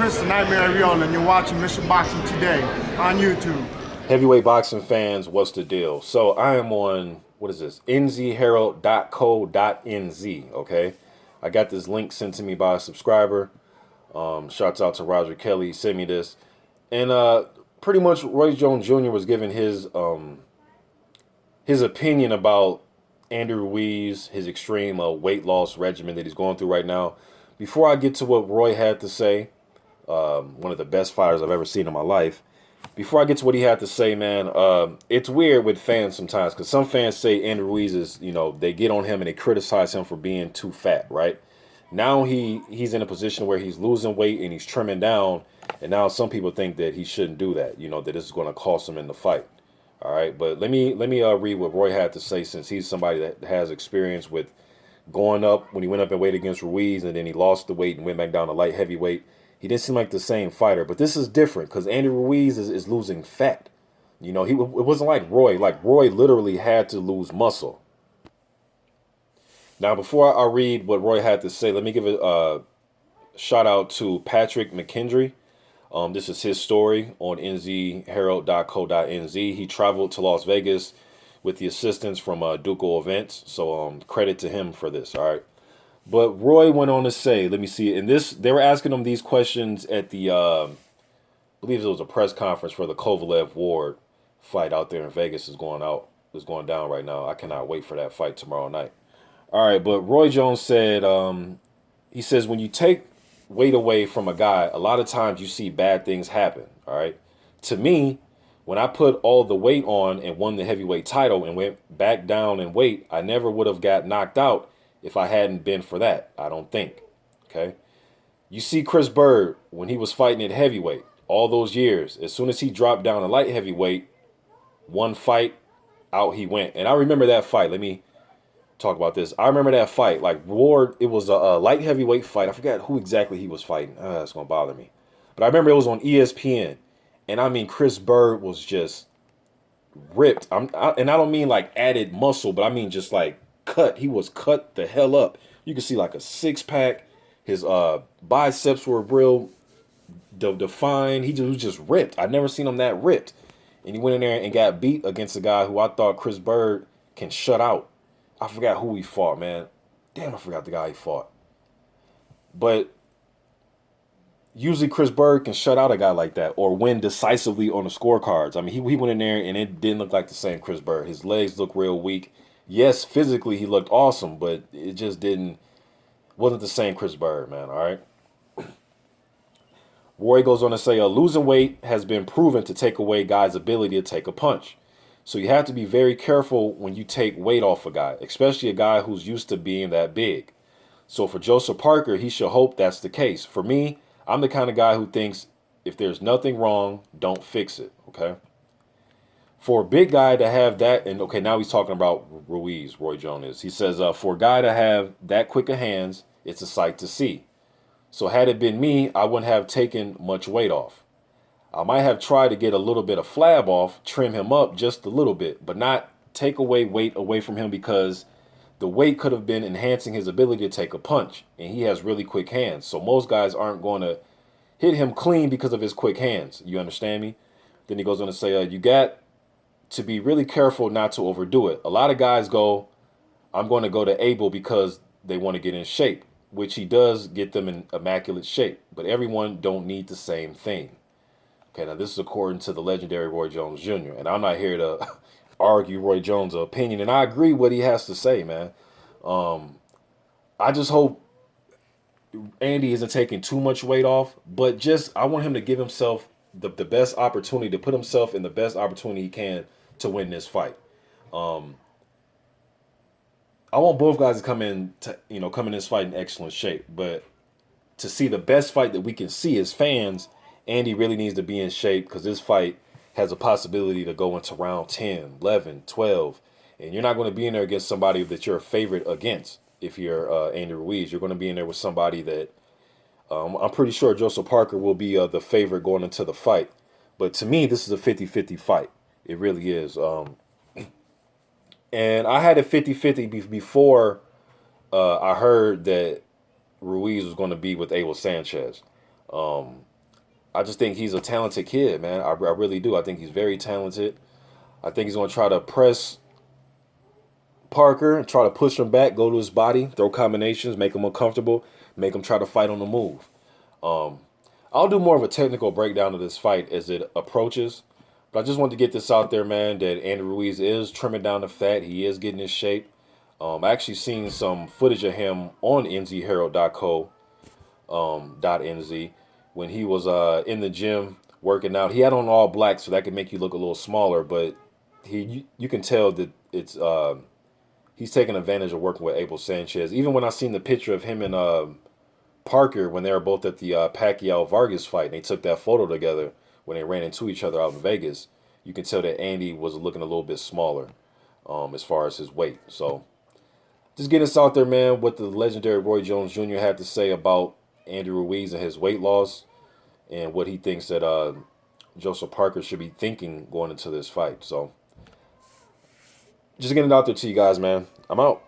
Chris the Nightmare Real, and you're watching Mission Boxing Today on YouTube. Heavyweight boxing fans, what's the deal? So I am on, what is this? nzherald.co.nz, okay? I got this link sent to me by a subscriber. Shouts out to Roger Kelly, he sent me this. And pretty much Roy Jones Jr. was giving his opinion about Andrew Ruiz, his extreme weight loss regimen that he's going through right now. Before I get to what Roy had to say, one of the best fighters I've ever seen in my life. Before I get to what he had to say, man, it's weird with fans sometimes because some fans say Andrew Ruiz is, they get on him and they criticize him for being too fat, right? Now he's in a position where he's losing weight and he's trimming down, and now some people think that he shouldn't do that, that this is going to cost him in the fight. All right, but let me read what Roy had to say, since he's somebody that has experience with going up when he went up in weight against Ruiz, and then he lost the weight and went back down to light heavyweight. He didn't seem like the same fighter, but this is different because Andy Ruiz is losing fat. It wasn't like Roy. Like Roy literally had to lose muscle. Now, before I read what Roy had to say, let me give a shout out to Patrick McKendry. This is his story on nzherald.co.nz. He traveled to Las Vegas with the assistance from Ducal Events, so credit to him for this, all right? But Roy went on to say, let me see, in this, they were asking him these questions at the, I believe it was a press conference for the Kovalev-Ward fight out there in Vegas is going down right now. I cannot wait for that fight tomorrow night. All right, but Roy Jones said, he says, when you take weight away from a guy, a lot of times you see bad things happen, all right? To me, when I put all the weight on and won the heavyweight title and went back down in weight, I never would have got knocked out if I hadn't been for that, I don't think, okay? You see Chris Bird, when he was fighting at heavyweight, all those years, as soon as he dropped down to light heavyweight, one fight, out he went. And I remember that fight. Let me talk about this. I remember that fight. Like Ward, it was a light heavyweight fight. I forgot who exactly he was fighting. That's going to bother me. But I remember it was on ESPN. And I mean, Chris Bird was just ripped. And I don't mean like added muscle, but I mean just like cut. He was cut the hell up. You could see like a six-pack. His biceps were real defined. He was just ripped. I'd never seen him that ripped. And he went in there and got beat against a guy who I thought Chris Bird can shut out. I forgot who he fought, man. Damn, I forgot the guy he fought. But usually Chris Bird can shut out a guy like that or win decisively on the scorecards. I mean, he went in there and it didn't look like the same Chris Bird. His legs looked real weak. Yes, physically he looked awesome, but it just wasn't the same Chris Bird, man, all right? Roy goes on to say, losing weight has been proven to take away guys' ability to take a punch. So you have to be very careful when you take weight off a guy, especially a guy who's used to being that big. So for Joseph Parker, he should hope that's the case. For me, I'm the kind of guy who thinks if there's nothing wrong, don't fix it, okay? For a big guy to have that, and okay, now he's talking about Ruiz, Roy Jones is. He says, for a guy to have that quick of hands, it's a sight to see. So had it been me, I wouldn't have taken much weight off. I might have tried to get a little bit of flab off, trim him up just a little bit, but not take away weight away from him because the weight could have been enhancing his ability to take a punch, and he has really quick hands. So most guys aren't going to hit him clean because of his quick hands. You understand me? Then he goes on to say, you got to be really careful not to overdo it. A lot of guys go, I'm going to go to Abel because they want to get in shape, which he does get them in immaculate shape, but everyone don't need the same thing. Okay, now this is according to the legendary Roy Jones Jr., and I'm not here to argue Roy Jones' opinion, and I agree what he has to say, man. I just hope Andy isn't taking too much weight off, but just I want him to give himself the best opportunity, to put himself in the best opportunity he can to win this fight. I want both guys to come in this fight in excellent shape, but to see the best fight that we can see as fans, Andy really needs to be in shape because this fight has a possibility to go into round 10, 11, 12, and you're not going to be in there against somebody that you're a favorite against. If you're Andy Ruiz, you're going to be in there with somebody that I'm pretty sure Joseph Parker will be the favorite going into the fight. But to me, this is a 50-50 fight. It really is. And I had a 50-50 before I heard that Ruiz was going to be with Abel Sanchez. I just think he's a talented kid, man. I really do. I think he's very talented. I think he's going to try to press Parker and try to push him back, go to his body, throw combinations, make him uncomfortable, make him try to fight on the move. I'll do more of a technical breakdown of this fight as it approaches. But I just wanted to get this out there, man, that Andy Ruiz is trimming down the fat. He is getting his shape. I actually seen some footage of him on nzherald.co.nz when he was in the gym working out. He had on all black, so that could make you look a little smaller, but you can tell that it's he's taking advantage of working with Abel Sanchez. Even when I seen the picture of him and Parker when they were both at the Pacquiao Vargas fight, and they took that photo together when they ran into each other out in Vegas, you can tell that Andy was looking a little bit smaller as far as his weight. So just getting this out there, man, what the legendary Roy Jones Jr. had to say about Andy Ruiz and his weight loss and what he thinks that Joseph Parker should be thinking going into this fight. So just getting it out there to you guys, man. I'm out.